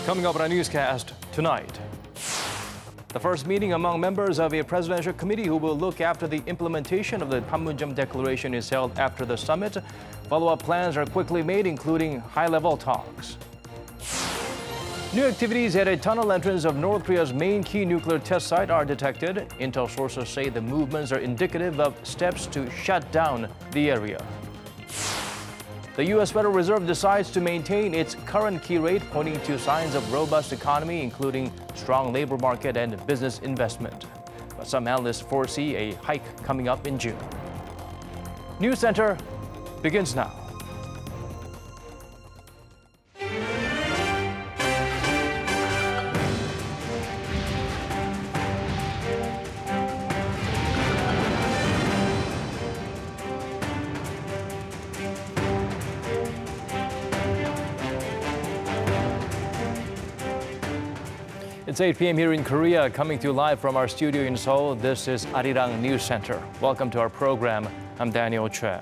Coming up on our newscast tonight. The first meeting among members of a presidential committee who will look after the implementation of the Panmunjom Declaration is held after the summit. Follow-up plans are quickly made, including high-level talks. New activities at a tunnel entrance of North Korea's main key nuclear test site are detected. Intel sources say the movements are indicative of steps to shut down the area. The U.S. Federal Reserve decides to maintain its current key rate, pointing to signs of robust economy, including strong labor market and business investment. But some analysts foresee a hike coming up in June. NEWSCENTER begins now. It's 8 p.m. here in Korea, coming to you live from our studio in Seoul. This is Arirang News Center. Welcome to our program. I'm Daniel Choi.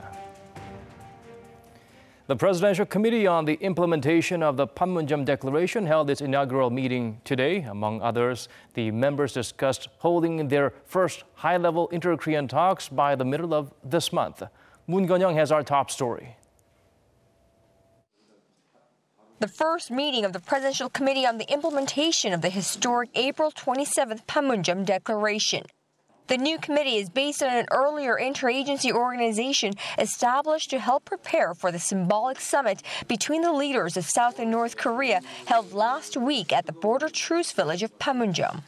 The Presidential Committee on the Implementation of the Panmunjom Declaration held its inaugural meeting today. Among others, the members discussed holding their first high-level inter-Korean talks by the middle of this month. Moon Geon-young has our top story. The first meeting of the Presidential Committee on the Implementation of the historic April 27th Panmunjom Declaration. The new committee is based on an earlier interagency organization established to help prepare for the symbolic summit between the leaders of South and North Korea held last week at the border truce village of Panmunjom.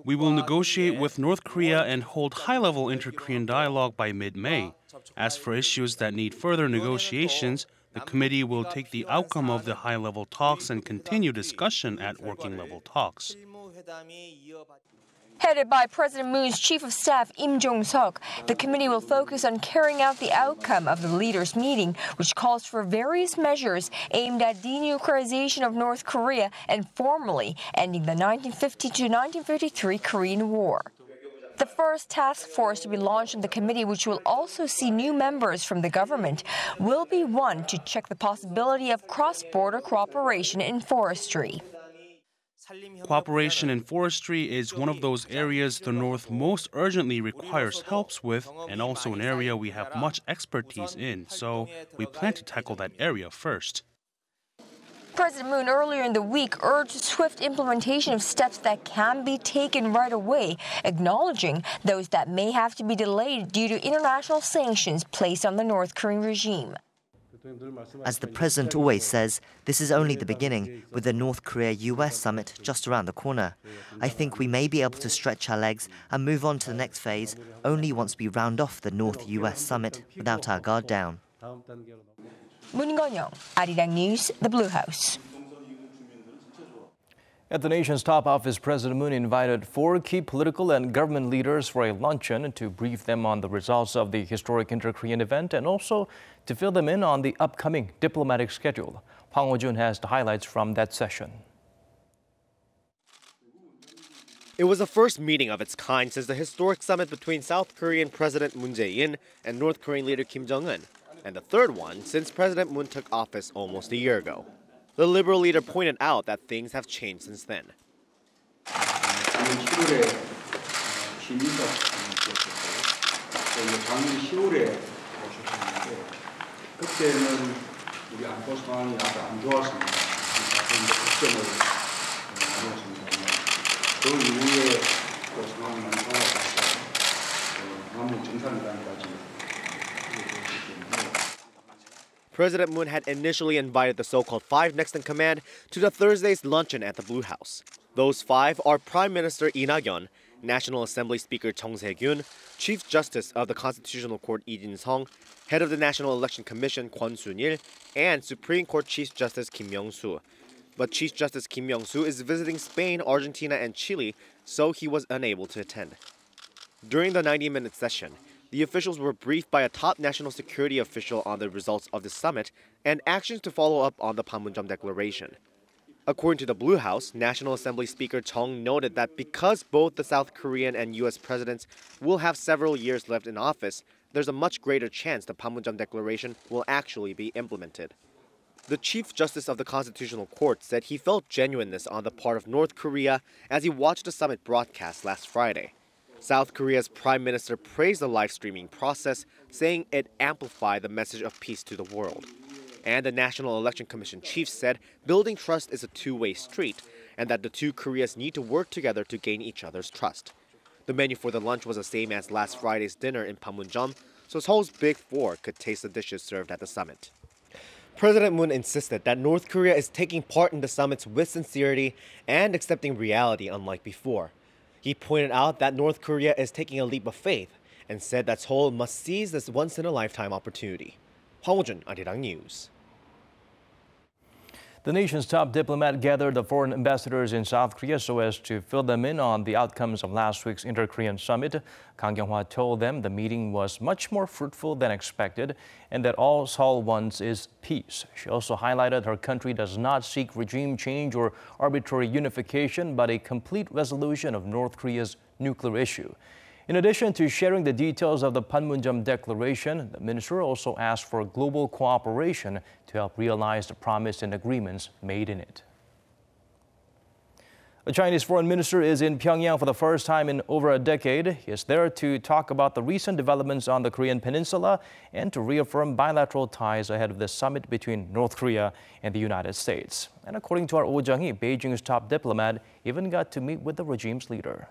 We will negotiate with North Korea and hold high-level inter-Korean dialogue by mid-May. As for issues that need further negotiations, the committee will take the outcome of the high-level talks and continue discussion at working-level talks. Headed by President Moon's Chief of Staff Im Jong-seok, the committee will focus on carrying out the outcome of the leaders' meeting, which calls for various measures aimed at denuclearization of North Korea and formally ending the 1950 to 1953 Korean War. The first task force to be launched in the committee, which will also see new members from the government, will be one to check the possibility of cross-border cooperation in forestry. Cooperation in forestry is one of those areas the North most urgently requires help with, and also an area we have much expertise in, so we plan to tackle that area first. President Moon earlier in the week urged swift implementation of steps that can be taken right away, acknowledging those that may have to be delayed due to international sanctions placed on the North Korean regime. As the president always says, this is only the beginning, with the North Korea-US summit just around the corner. I think we may be able to stretch our legs and move on to the next phase only once we round off the North-US summit without our guard down. Moon Geon-young, Arirang News, the Blue House. At the nation's top office, President Moon invited 4 key political and government leaders for a luncheon to brief them on the results of the historic inter-Korean event and also to fill them in on the upcoming diplomatic schedule. Panmunjom has the highlights from that session. It was the first meeting of its kind since the historic summit between South Korean President Moon Jae-in and North Korean leader Kim Jong-un, and the third one since President Moon took office almost a year ago. The Liberal leader pointed out that things have changed since then. President Moon had initially invited the so-called 5 next in command to the Thursday's luncheon at the Blue House. Those 5 are Prime Minister Lee Nak-yeon, National Assembly Speaker Chung Se-kyun, Chief Justice of the Constitutional Court Lee Jin-sung, Head of the National Election Commission Kwon Soon-il, and Supreme Court Chief Justice Kim Myung-soo. But Chief Justice Kim Myung-soo is visiting Spain, Argentina, and Chile, so he was unable to attend. During the 90-minute session, the officials were briefed by a top national security official on the results of the summit and actions to follow up on the Panmunjom Declaration. According to the Blue House, National Assembly Speaker Chung noted that because both the South Korean and U.S. presidents will have several years left in office, there's a much greater chance the Panmunjom Declaration will actually be implemented. The Chief Justice of the Constitutional Court said he felt genuineness on the part of North Korea as he watched the summit broadcast last Friday. South Korea's Prime Minister praised the live streaming process, saying it amplified the message of peace to the world. And the National Election Commission chief said building trust is a two-way street and that the two Koreas need to work together to gain each other's trust. The menu for the lunch was the same as last Friday's dinner in Panmunjom, so Seoul's Big Four could taste the dishes served at the summit. President Moon insisted that North Korea is taking part in the summits with sincerity and accepting reality unlike before. He pointed out that North Korea is taking a leap of faith and said that Seoul must seize this once-in-a-lifetime opportunity. Panmunjom, Arirang News. The nation's top diplomat gathered the foreign ambassadors in South Korea so as to fill them in on the outcomes of last week's Inter-Korean summit. Kang Kyung-hwa told them the meeting was much more fruitful than expected and that all Seoul wants is peace. She also highlighted her country does not seek regime change or arbitrary unification, but a complete resolution of North Korea's nuclear issue. In addition to sharing the details of the Panmunjom Declaration, the minister also asked for global cooperation to help realize the promise and agreements made in it. The Chinese foreign minister is in Pyongyang for the first time in over a decade. He is there to talk about the recent developments on the Korean peninsula and to reaffirm bilateral ties ahead of the summit between North Korea and the United States. And according to our Oh Jung-hee, Beijing's top diplomat even got to meet with the regime's leader.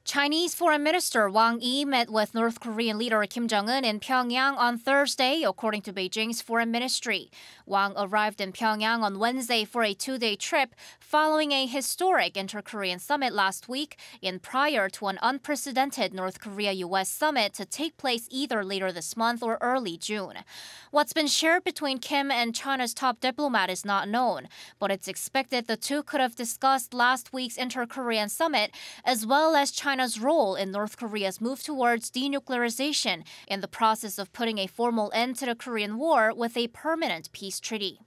Chinese Foreign Minister Wang met with North Korean leader Kim Jong-un in Pyongyang on Thursday, according to Beijing's foreign ministry. Wang arrived in Pyongyang on Wednesday for a two-day trip following a historic inter-Korean summit last week and prior to an unprecedented North Korea-U.S. summit to take place either later this month or early June. What's been shared between Kim and China's top diplomat is not known, but it's expected the two could have discussed last week's inter-Korean summit as well as China's role in North Korea's move towards denuclearization in the process of putting a formal end to the Korean War with a permanent peace treaty.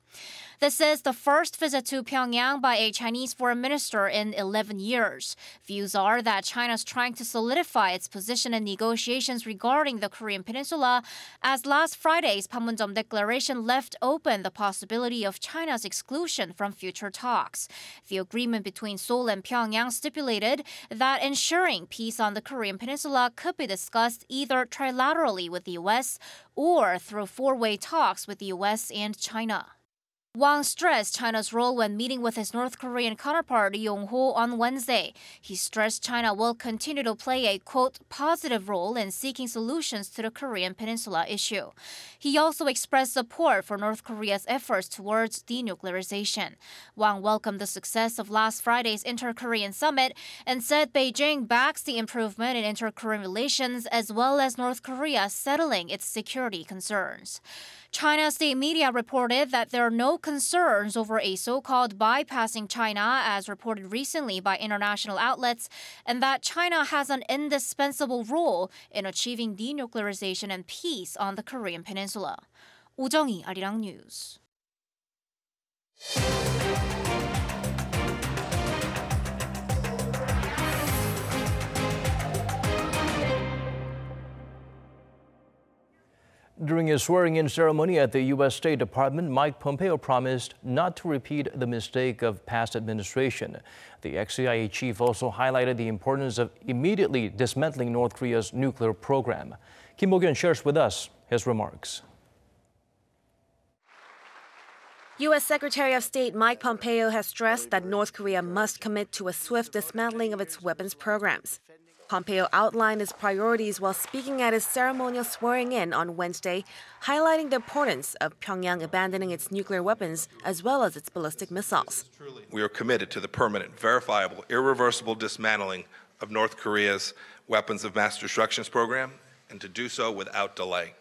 This is the first visit to Pyongyang by a Chinese foreign minister in 11 years. Views are that China's trying to solidify its position in negotiations regarding the Korean peninsula, as last Friday's Panmunjom Declaration left open the possibility of China's exclusion from future talks. The agreement between Seoul and Pyongyang stipulated that ensuring peace on the Korean peninsula could be discussed either trilaterally with the U.S. or through four-way talks with the U.S. and China. Wang stressed China's role when meeting with his North Korean counterpart Yong-ho on Wednesday. He stressed China will continue to play a, quote, positive role in seeking solutions to the Korean peninsula issue. He also expressed support for North Korea's efforts towards denuclearization. Wang welcomed the success of last Friday's inter-Korean summit and said Beijing backs the improvement in inter-Korean relations as well as North Korea settling its security concerns. China's state media reported that there are no concerns over a so-called bypassing China, as reported recently by international outlets, and that China has an indispensable role in achieving denuclearization and peace on the Korean peninsula. Oh Jung-hee, Arirang News. During his swearing-in ceremony at the U.S. State Department, Mike Pompeo promised not to repeat the mistake of past administration. The ex-CIA chief also highlighted the importance of immediately dismantling North Korea's nuclear program. Kim Bo-kyun shares with us his remarks. U.S. Secretary of State Mike Pompeo has stressed that North Korea must commit to a swift dismantling of its weapons programs. Pompeo outlined his priorities while speaking at his ceremonial swearing-in on Wednesday, highlighting the importance of Pyongyang abandoning its nuclear weapons as well as its ballistic missiles. We are committed to the permanent, verifiable, irreversible dismantling of North Korea's weapons of mass destruction program, and to do so without delay.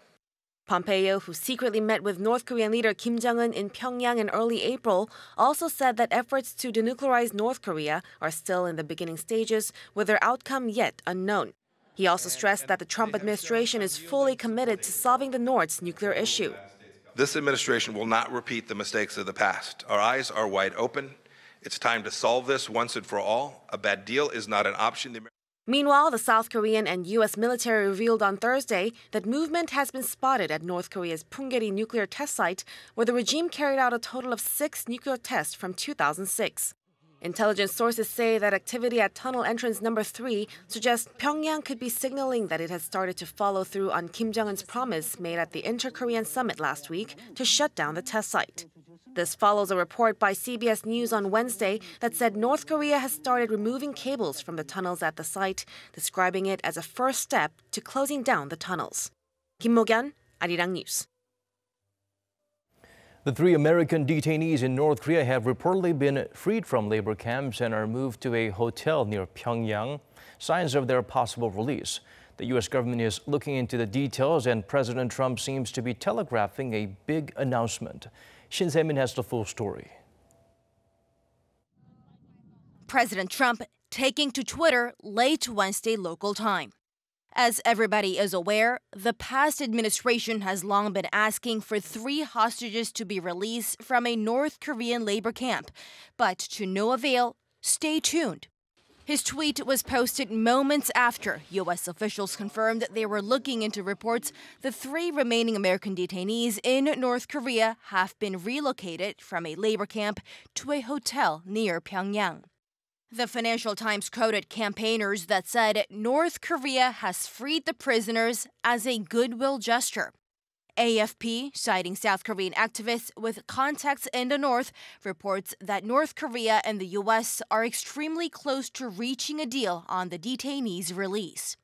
Pompeo, who secretly met with North Korean leader Kim Jong-un in Pyongyang in early April, also said that efforts to denuclearize North Korea are still in the beginning stages, with their outcome yet unknown. He also stressed that the Trump administration is fully committed to solving the North's nuclear issue. This administration will not repeat the mistakes of the past. Our eyes are wide open. It's time to solve this once and for all. A bad deal is not an option. Meanwhile, the South Korean and U.S. military revealed on Thursday that movement has been spotted at North Korea's Punggye-ri nuclear test site, where the regime carried out a total of 6 nuclear tests from 2006. Intelligence sources say that activity at tunnel entrance number 3 suggests Pyongyang could be signaling that it has started to follow through on Kim Jong-un's promise made at the Inter-Korean summit last week to shut down the test site. This follows a report by CBS News on Wednesday that said North Korea has started removing cables from the tunnels at the site, describing it as a first step to closing down the tunnels. Kim Mo-gyun, Arirang News. The 3 American detainees in North Korea have reportedly been freed from labor camps and are moved to a hotel near Pyongyang. Signs of their possible release. The U.S. government is looking into the details, and President Trump seems to be telegraphing a big announcement. Shin Se-min has the full story. President Trump taking to Twitter late Wednesday local time. As everybody is aware, the past administration has long been asking for 3 hostages to be released from a North Korean labor camp, but to no avail. Stay tuned. His tweet was posted moments after U.S. officials confirmed they were looking into reports the 3 remaining American detainees in North Korea have been relocated from a labor camp to a hotel near Pyongyang. The Financial Times quoted campaigners that said North Korea has freed the prisoners as a goodwill gesture. AFP, citing South Korean activists with contacts in the North, reports that North Korea and the U.S. are extremely close to reaching a deal on the detainees' release.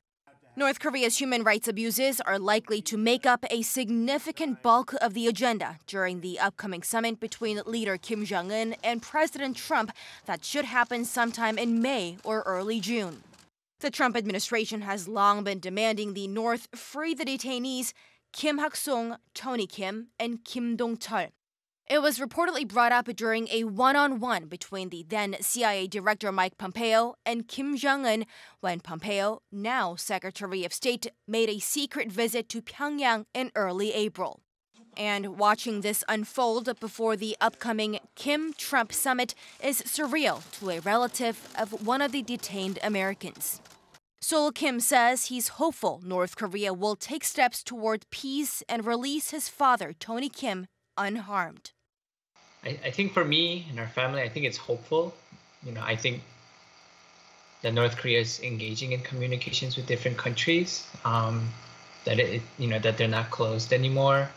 North Korea's human rights abuses are likely to make up a significant bulk of the agenda during the upcoming summit between leader Kim Jong-un and President Trump that should happen sometime in May or early June. The Trump administration has long been demanding the North free the detainees Kim Hak-sung, Tony Kim, and Kim Dong-chul. It was reportedly brought up during a one-on-one between the then CIA Director Mike Pompeo and Kim Jong-un when Pompeo, now Secretary of State, made a secret visit to Pyongyang in early April. And watching this unfold before the upcoming Kim-Trump summit is surreal to a relative of one of the detained Americans. Seoul Kim says he's hopeful North Korea will take steps toward peace and release his father, Tony Kim, unharmed. I think for me and our family, I think it's hopeful. I think that North Korea is engaging in communications with different countries, that they're not closed anymore.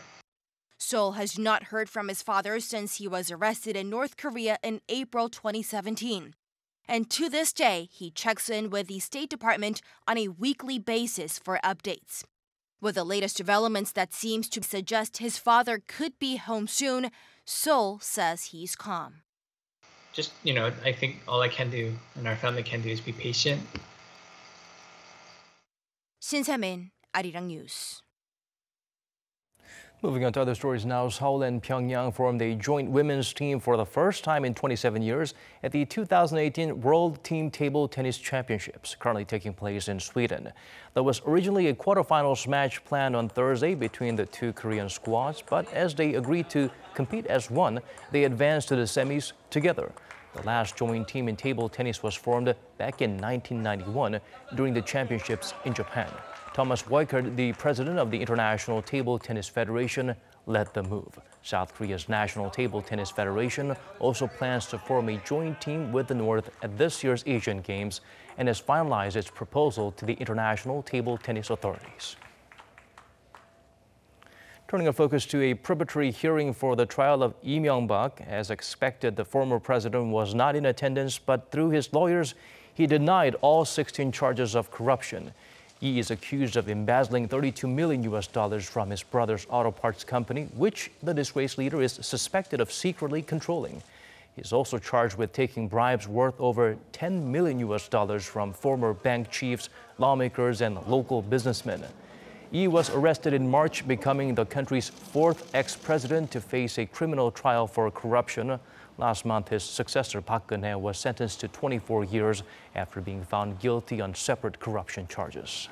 Seoul has not heard from his father since he was arrested in North Korea in April 2017. And to this day, he checks in with the State Department on a weekly basis for updates. With the latest developments that seems to suggest his father could be home soon, Seoul says he's calm. Just, I think all I can do and our family can do is be patient. Shin Se-min, Arirang News. Moving on to other stories now, Seoul and Pyongyang formed a joint women's team for the first time in 27 years at the 2018 World Team Table Tennis Championships, currently taking place in Sweden. There was originally a quarterfinals match planned on Thursday between the 2 Korean squads, but as they agreed to compete as one, they advanced to the semis together. The last joint team in table tennis was formed back in 1991 during the championships in Japan. Thomas Weikert, the president of the International Table Tennis Federation, led the move. South Korea's National Table Tennis Federation also plans to form a joint team with the North at this year's Asian Games and has finalized its proposal to the International Table Tennis authorities. Turning our focus to a preparatory hearing for the trial of Lee Myung-bak. As expected, the former president was not in attendance, but through his lawyers, he denied all 16 charges of corruption. Lee is accused of embezzling $32 million from his brother's auto parts company, which the disgraced leader is suspected of secretly controlling. He is also charged with taking bribes worth over $10 million from former bank chiefs, lawmakers, and local businessmen. Lee was arrested in March, becoming the country's 4th ex-president to face a criminal trial for corruption. Last month, his successor, Park Geun-hye, was sentenced to 24 years after being found guilty on separate corruption charges.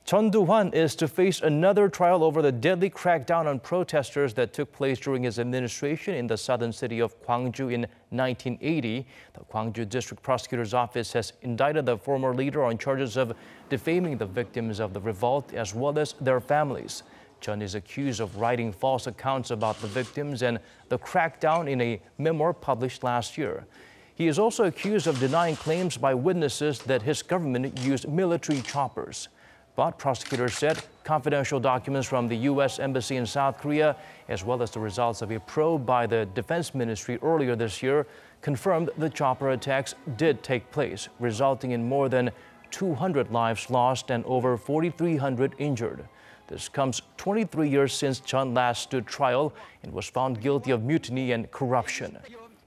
Chun DooHwan is to face another trial over the deadly crackdown on protesters that took place during his administration in the southern city of Gwangju in 1980. The Gwangju District Prosecutor's Office has indicted the former leader on charges of defaming the victims of the revolt as well as their families. Chun is accused of writing false accounts about the victims and the crackdown in a memoir published last year. He is also accused of denying claims by witnesses that his government used military choppers. But prosecutors said confidential documents from the U.S. Embassy in South Korea, as well as the results of a probe by the Defense Ministry earlier this year, confirmed the chopper attacks did take place, resulting in more than 200 lives lost and over 4,300 injured. This comes 23 years since Chun last stood trial and was found guilty of mutiny and corruption.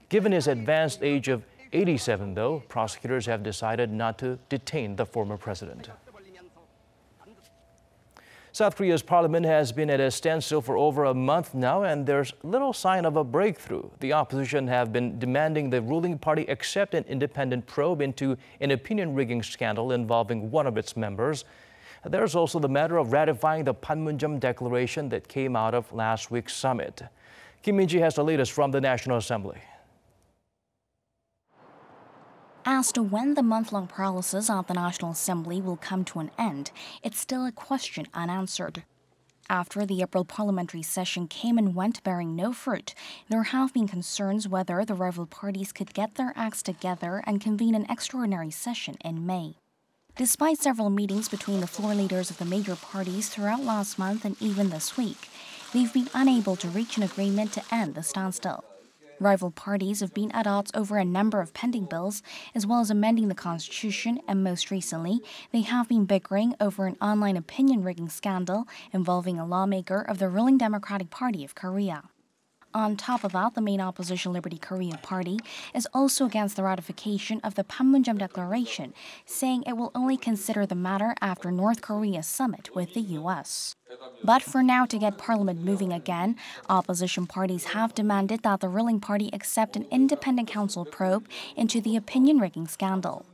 Given his advanced age of 87, though, prosecutors have decided not to detain the former president. South Korea's parliament has been at a standstill for over a month now, and there's little sign of a breakthrough. The opposition have been demanding the ruling party accept an independent probe into an opinion-rigging scandal involving one of its members. There's also the matter of ratifying the Panmunjom Declaration that came out of last week's summit. Kim Min-ji has the latest from the National Assembly. As to when the month-long paralysis of the National Assembly will come to an end, it's still a question unanswered. After the April parliamentary session came and went bearing no fruit, there have been concerns whether the rival parties could get their acts together and convene an extraordinary session in May. Despite several meetings between the floor leaders of the major parties throughout last month and even this week, they've been unable to reach an agreement to end the standstill. Rival parties have been at odds over a number of pending bills, as well as amending the constitution, and most recently, they have been bickering over an online opinion-rigging scandal involving a lawmaker of the ruling Democratic Party of Korea. On top of that, the main opposition Liberty Korea Party is also against the ratification of the Panmunjom Declaration, saying it will only consider the matter after North Korea's summit with the U.S. But for now, to get Parliament moving again, opposition parties have demanded that the ruling party accept an independent council probe into the opinion-rigging scandal.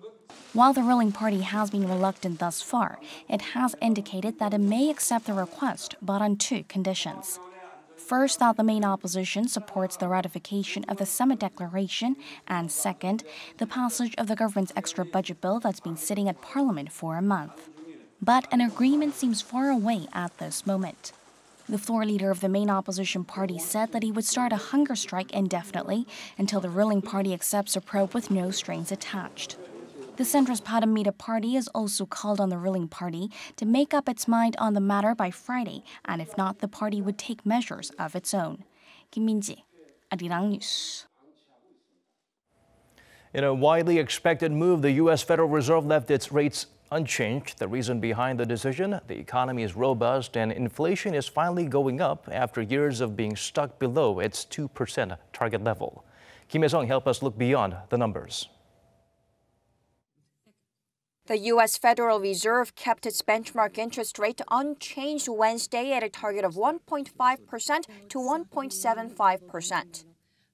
While the ruling party has been reluctant thus far, it has indicated that it may accept the request, but on two conditions. First, that the main opposition supports the ratification of the summit declaration, and second, the passage of the government's extra budget bill that's been sitting at Parliament for a month. But an agreement seems far away at this moment. The floor leader of the main opposition party said that he would start a hunger strike indefinitely until the ruling party accepts a probe with no strings attached. The centrist Padamita party has also called on the ruling party to make up its mind on the matter by Friday, and if not, the party would take measures of its own. Kim Min-ji, Arirang News. In a widely expected move, the U.S. Federal Reserve left its rates unchanged. The reason behind the decision: the economy is robust and inflation is finally going up after years of being stuck below its 2% target level. Kim Hye-sung help us look beyond the numbers. The U.S. Federal Reserve kept its benchmark interest rate unchanged Wednesday at a target of 1.5% to 1.75%.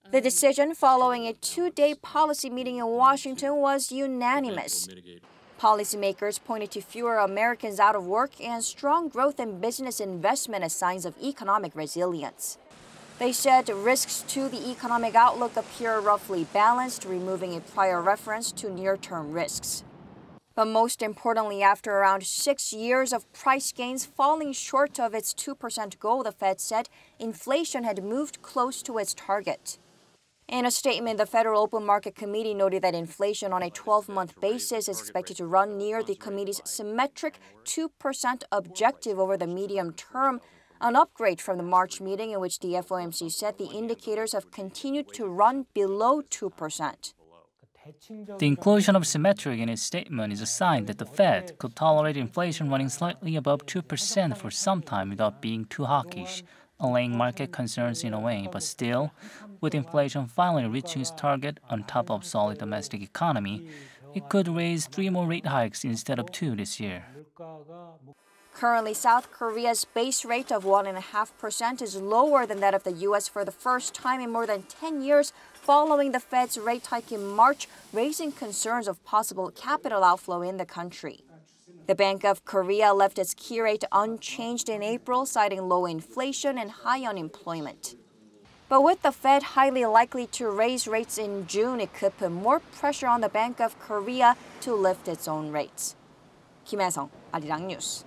The decision, following a two-day policy meeting in Washington, was unanimous. Policymakers pointed to fewer Americans out of work and strong growth in business investment as signs of economic resilience. They said risks to the economic outlook appear roughly balanced, removing a prior reference to near-term risks. But most importantly, after around 6 years of price gains falling short of its 2% goal, the Fed said inflation had moved close to its target. In a statement, the Federal Open Market Committee noted that inflation on a 12-month basis is expected to run near the committee's symmetric 2% objective over the medium term, an upgrade from the March meeting in which the FOMC said the indicators have continued to run below 2%. The inclusion of symmetric in its statement is a sign that the Fed could tolerate inflation running slightly above 2% for some time without being too hawkish, allaying market concerns in a way. But still, with inflation finally reaching its target on top of solid domestic economy, it could raise 3 more rate hikes instead of 2 this year. Currently, South Korea's base rate of 1.5% is lower than that of the U.S. for the first time in more than 10 years, following the Fed's rate hike in March, raising concerns of possible capital outflow in the country. The Bank of Korea left its key rate unchanged in April, citing low inflation and high unemployment. But with the Fed highly likely to raise rates in June, it could put more pressure on the Bank of Korea to lift its own rates. Kim Hae-sung, Arirang News.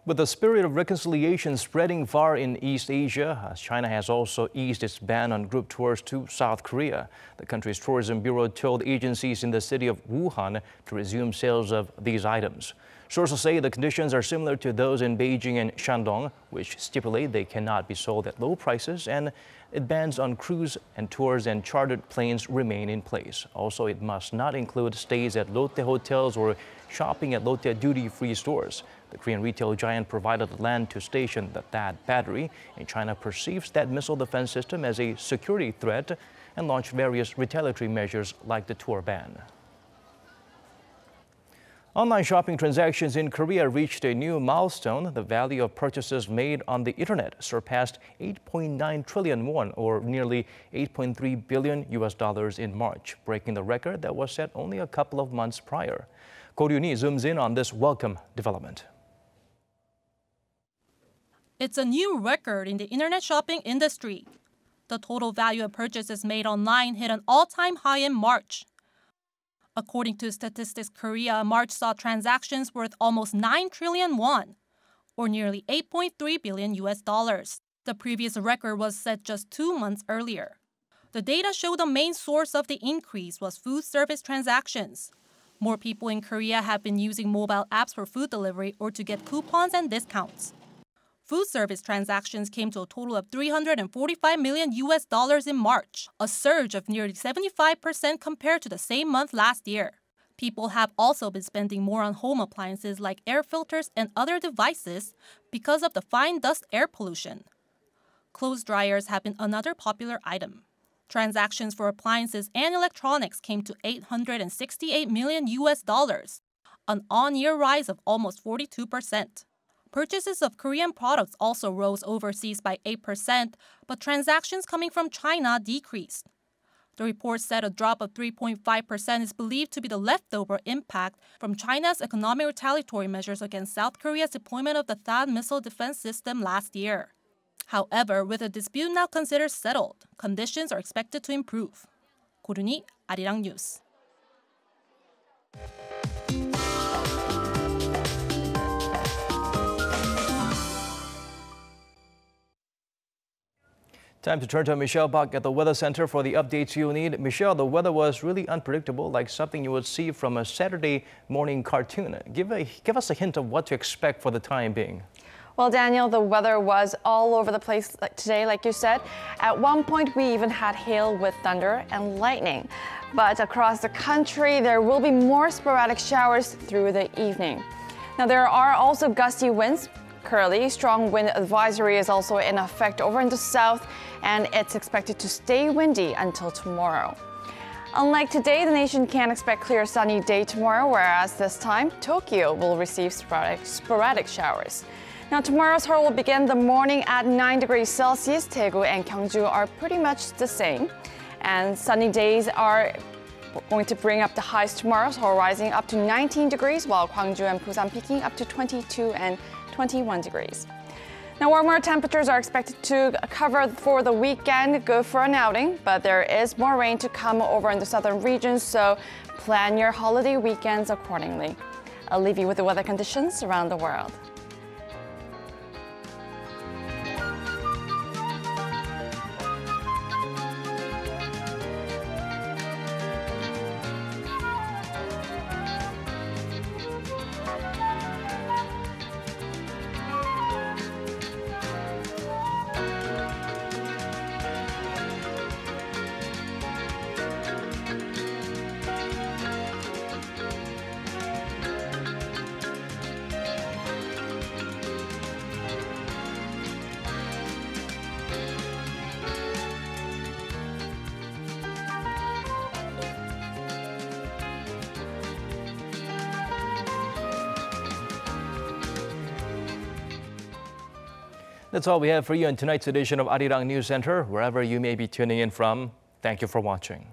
With the spirit of reconciliation spreading far in East Asia, China has also eased its ban on group tours to South Korea. The country's tourism bureau told agencies in the city of Wuhan to resume sales of these items. Sources say the conditions are similar to those in Beijing and Shandong, which stipulate they cannot be sold at low prices, and it bans on cruise and tours and chartered planes remain in place. Also, it must not include stays at Lotte hotels or shopping at Lotte duty-free stores. The Korean retail giant provided the land to station the THAAD battery, and China perceives that missile defense system as a security threat and launched various retaliatory measures like the tour ban. Online shopping transactions in Korea reached a new milestone. The value of purchases made on the internet surpassed 8.9 trillion won, or nearly $8.3 billion in March, breaking the record that was set only a couple of months prior. Ko Ryun-hee zooms in on this welcome development. It's a new record in the internet shopping industry. The total value of purchases made online hit an all-time high in March. According to Statistics Korea, March saw transactions worth almost 9 trillion won, or nearly $8.3 billion. The previous record was set just 2 months earlier. The data show the main source of the increase was food service transactions. More people in Korea have been using mobile apps for food delivery or to get coupons and discounts. Food service transactions came to a total of $345 million in March, a surge of nearly 75% compared to the same month last year. People have also been spending more on home appliances like air filters and other devices because of the fine dust air pollution. Clothes dryers have been another popular item. Transactions for appliances and electronics came to $868 million, an on-year rise of almost 42%. Purchases of Korean products also rose overseas by 8%, but transactions coming from China decreased. The report said a drop of 3.5% is believed to be the leftover impact from China's economic retaliatory measures against South Korea's deployment of the THAAD missile defense system last year. However, with the dispute now considered settled, conditions are expected to improve. Ko Ryun-hee, Arirang News. Time to turn to Michelle back at the Weather Center for the updates you need. Michelle, the weather was really unpredictable, like something you would see from a Saturday morning cartoon. Give us a hint of what to expect for the time being. Well, Daniel, the weather was all over the place today, like you said. At one point, we even had hail with thunder and lightning. But across the country, there will be more sporadic showers through the evening. Now, there are also gusty winds. Currently, strong wind advisory is also in effect over in the south, and it's expected to stay windy until tomorrow. Unlike today, the nation can expect clear sunny day tomorrow, whereas this time, Tokyo will receive sporadic showers. Now, tomorrow's Seoul will begin the morning at 9 degrees Celsius. Daegu and Gwangju are pretty much the same. And sunny days are going to bring up the highs tomorrow, Seoul rising up to 19 degrees, while Gwangju and Busan peaking up to 22 and 21 degrees. Now, warmer temperatures are expected to cover for the weekend. Good for an outing, but there is more rain to come over in the southern regions, so plan your holiday weekends accordingly. I'll leave you with the weather conditions around the world. That's all we have for you in tonight's edition of Arirang News Center. Wherever you may be tuning in from, thank you for watching.